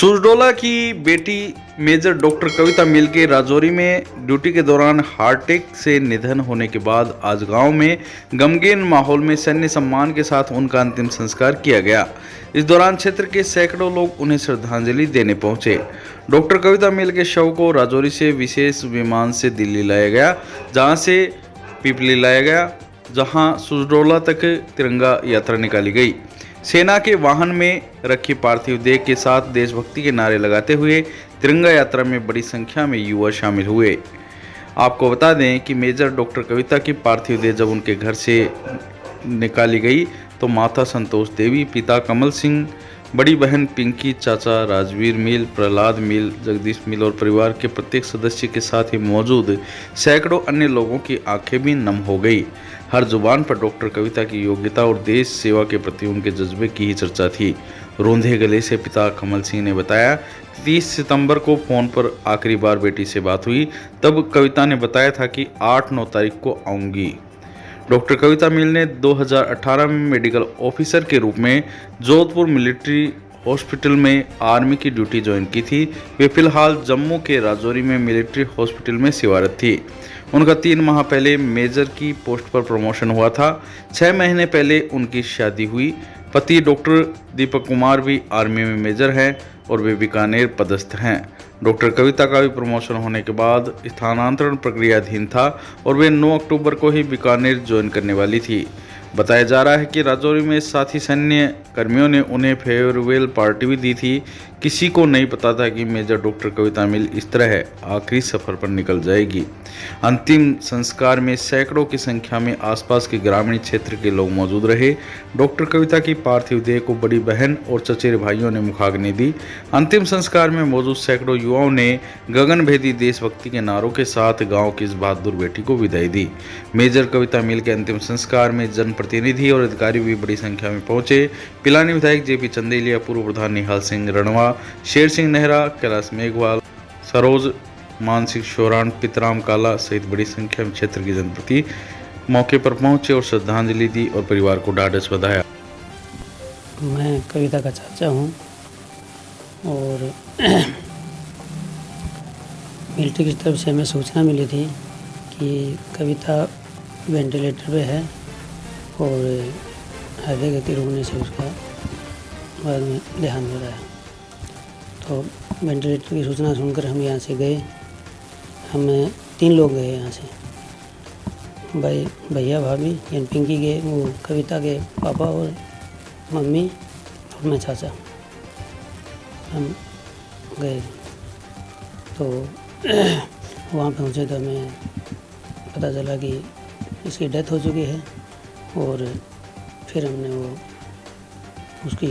सुरडोला की बेटी major doctor कविता मिल के राजौरी में ड्यूटी के दौरान हार्ट अटैक से निधन होने के बाद आज गांव में गमगीन माहौल में सैन्य सम्मान के साथ उनका अंतिम संस्कार किया गया। इस दौरान क्षेत्र के सैकड़ों लोग उन्हें श्रद्धांजलि देने पहुंचे। डॉक्टर कविता मिल के शव को राजौरी से विशेष विमान से दिल्ली लाया गया, जहां से पिपली लाया गया, जहां सुरडोला तक तिरंगा यात्रा निकाली गई। सेना के वाहन में रखी पार्थिव देह के साथ देशभक्ति के नारे लगाते हुए तिरंगा यात्रा में बड़ी संख्या में युवा शामिल हुए। आपको बता दें कि मेजर डॉक्टर कविता की पार्थिव देह जब उनके घर से निकाली गई तो माता संतोष देवी, पिता कमल सिंह, बड़ी बहन पिंकी, चाचा राजवीर मिल, प्रहलाद मिल, जगदीश मिल और परिवार के प्रत्येक सदस्य के साथ ही मौजूद सैकड़ों अन्य लोगों की आंखें भी नम हो गई। हर जुबान पर डॉक्टर कविता की योग्यता और देश सेवा के प्रति उनके जज्बे की ही चर्चा थी। रोंधे गले से पिता कमल सिंह ने बताया, 30 सितंबर को फ़ोन पर आखिरी बार बेटी से बात हुई, तब कविता ने बताया था कि 8-9 तारीख को आऊँगी। डॉक्टर कविता मिल ने 2018 में मेडिकल ऑफिसर के रूप में जोधपुर मिलिट्री हॉस्पिटल में आर्मी की ड्यूटी ज्वाइन की थी। वे फिलहाल जम्मू के राजौरी में मिलिट्री हॉस्पिटल में सेवारत थी। उनका 3 माह पहले मेजर की पोस्ट पर प्रमोशन हुआ था। 6 महीने पहले उनकी शादी हुई। पति डॉक्टर दीपक कुमार भी आर्मी में मेजर हैं और वे बीकानेर पदस्थ हैं। डॉक्टर कविता का भी प्रमोशन होने के बाद स्थानांतरण प्रक्रियाधीन था और वे 9 अक्टूबर को ही बीकानेर ज्वाइन करने वाली थी। बताया जा रहा है कि राजौरी में साथी सैन्य कर्मियों ने उन्हें फेयरवेल पार्टी भी दी थी। किसी को नहीं पता था कि मेजर डॉक्टर कविता मिल इस तरह आखिरी सफर पर निकल जाएगी। अंतिम संस्कार में सैकड़ों की संख्या में आसपास के ग्रामीण क्षेत्र के लोग मौजूद रहे। डॉक्टर कविता की पार्थिव देह को बड़ी बहन और चचेरे भाइयों ने मुखाग्नि दी। अंतिम संस्कार में मौजूद सैकड़ों युवाओं ने गगनभेदी देशभक्ति के नारों के साथ गांव की इस बहादुर बेटी को विदाई दी। मेजर कविता मिल के अंतिम संस्कार में जनप्रतिनिधि और अधिकारी भी बड़ी संख्या में पहुंचे। पिलानी विधायक जेपी चंदेलिया, पूर्व प्रधान निहाल सिंह रणवा, शेर सिंह नेहरा, कैलाश मेघवाल, सरोज मानसिक शोरान, पितराम काला सहित बड़ी संख्या में क्षेत्र के जनप्रति मौके पर पहुंचे और श्रद्धांजलि दी और परिवार को ढाढ़स बधाया। मैं कविता का चाचा हूं और मिलिट्री की तरफ से हमें सूचना मिली थी कि कविता वेंटिलेटर पे है और हृदय गति रुकने से उसका बाद में देहांत हो रहा है। तो वेंटिलेटर की सूचना सुनकर हम यहाँ से गए। हमें 3 लोग गए यहाँ से, भैया भाभी यानी पिंकी के, वो कविता के पापा और मम्मी और मैं चाचा। हम गए तो वहाँ पहुँचे तो हमें पता चला कि इसकी डेथ हो चुकी है और फिर हमने वो उसकी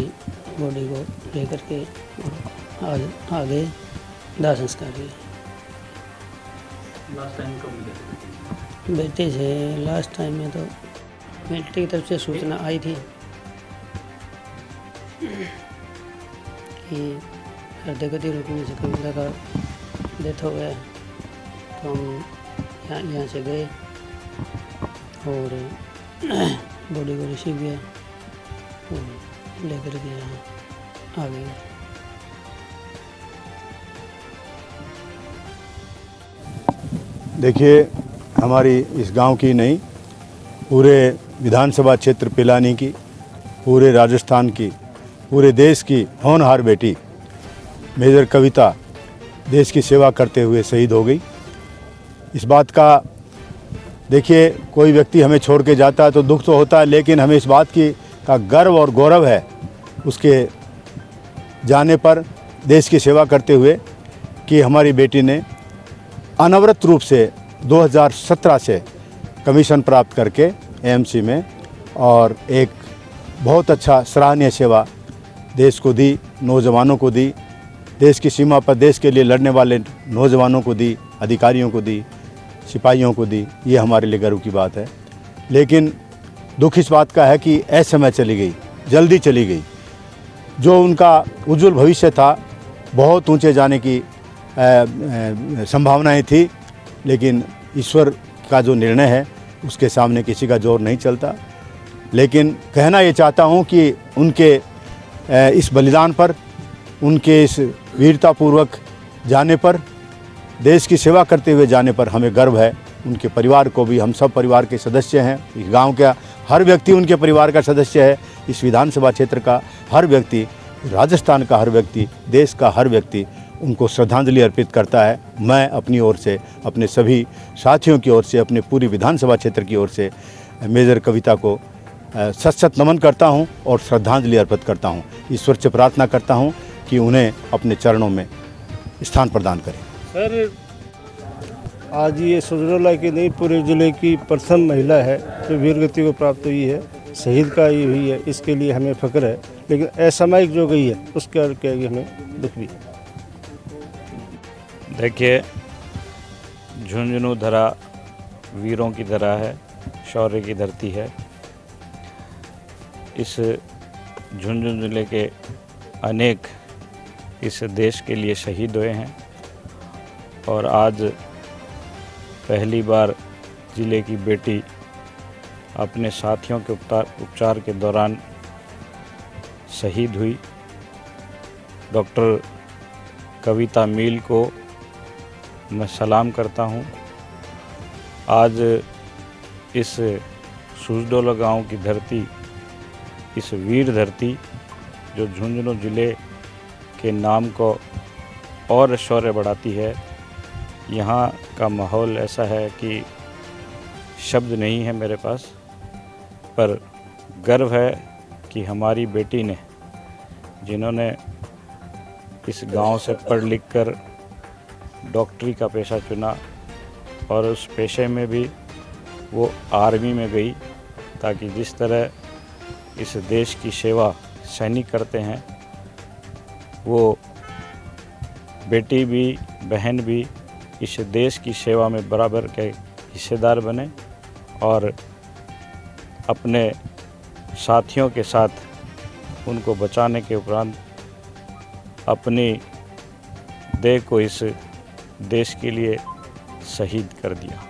बॉडी को लेकर के आगे दाह संस्कार किया। लास्ट टाइम कब मिले? बेटे से लास्ट टाइम में तो मिलिट्री की तरफ से सूचना आई थी कि हृदय गति रुकने से कविता का डेथ हो गया। तो हम यहाँ से गए और बॉडी को रिसीव किया और लेकर के यहाँ आ गए। देखिए, हमारी इस गांव की नहीं, पूरे विधानसभा क्षेत्र पिलानी की, पूरे राजस्थान की, पूरे देश की होनहार बेटी मेजर कविता देश की सेवा करते हुए शहीद हो गई। इस बात का देखिए, कोई व्यक्ति हमें छोड़ के जाता है तो दुख तो होता है, लेकिन हमें इस बात का गर्व और गौरव है उसके जाने पर, देश की सेवा करते हुए, कि हमारी बेटी ने अनवरत रूप से 2017 से कमीशन प्राप्त करके एएमसी में और एक बहुत अच्छा सराहनीय सेवा देश को दी, नौजवानों को दी, देश की सीमा पर देश के लिए लड़ने वाले नौजवानों को दी, अधिकारियों को दी, सिपाहियों को दी। ये हमारे लिए गर्व की बात है। लेकिन दुख इस बात का है कि असमय चली गई, जल्दी चली गई। जो उनका उज्जवल भविष्य था, बहुत ऊंचे जाने की संभावनाएं थी, लेकिन ईश्वर का जो निर्णय है उसके सामने किसी का जोर नहीं चलता। लेकिन कहना ये चाहता हूँ कि उनके इस बलिदान पर उनके इस वीरतापूर्वक जाने पर, देश की सेवा करते हुए जाने पर हमें गर्व है। उनके परिवार को भी, हम सब परिवार के सदस्य हैं। इस गांव का हर व्यक्ति उनके परिवार का सदस्य है। इस विधानसभा क्षेत्र का हर व्यक्ति, राजस्थान का हर व्यक्ति, देश का हर व्यक्ति उनको श्रद्धांजलि अर्पित करता है। मैं अपनी ओर से, अपने सभी साथियों की ओर से, अपने पूरी विधानसभा क्षेत्र की ओर से मेजर कविता को सत सत नमन करता हूं और श्रद्धांजलि अर्पित करता हूं। ईश्वर से प्रार्थना करता हूं कि उन्हें अपने चरणों में स्थान प्रदान करें। सर, आज ये सुजरोला की नहीं, पूरे जिले की प्रथम महिला है जो वीरगति को प्राप्त हुई है, शहीद का ये हुई है। इसके लिए हमें फख्र है, लेकिन असामयिक जो गई है उसके आगे हमें दुख भी है। देखिए, झुंझुनू धरा वीरों की धरा है, शौर्य की धरती है। इस झुंझुनू जिले के अनेक इस देश के लिए शहीद हुए हैं और आज पहली बार जिले की बेटी अपने साथियों के उपचार के दौरान शहीद हुई। डॉक्टर कविता मील को मैं सलाम करता हूं। आज इस सूजडोला गांव की धरती, इस वीर धरती जो झुंझुनू जिले के नाम को और शौर्य बढ़ाती है, यहाँ का माहौल ऐसा है कि शब्द नहीं है मेरे पास, पर गर्व है कि हमारी बेटी ने, जिन्होंने इस गांव से पढ़ लिख कर डॉक्टरी का पेशा चुना और उस पेशे में भी वो आर्मी में गई, ताकि जिस तरह इस देश की सेवा सैनिक करते हैं, वो बेटी भी, बहन भी इस देश की सेवा में बराबर के हिस्सेदार बने और अपने साथियों के साथ उनको बचाने के उपरांत अपनी देह को इस देश के लिए शहीद कर दिया।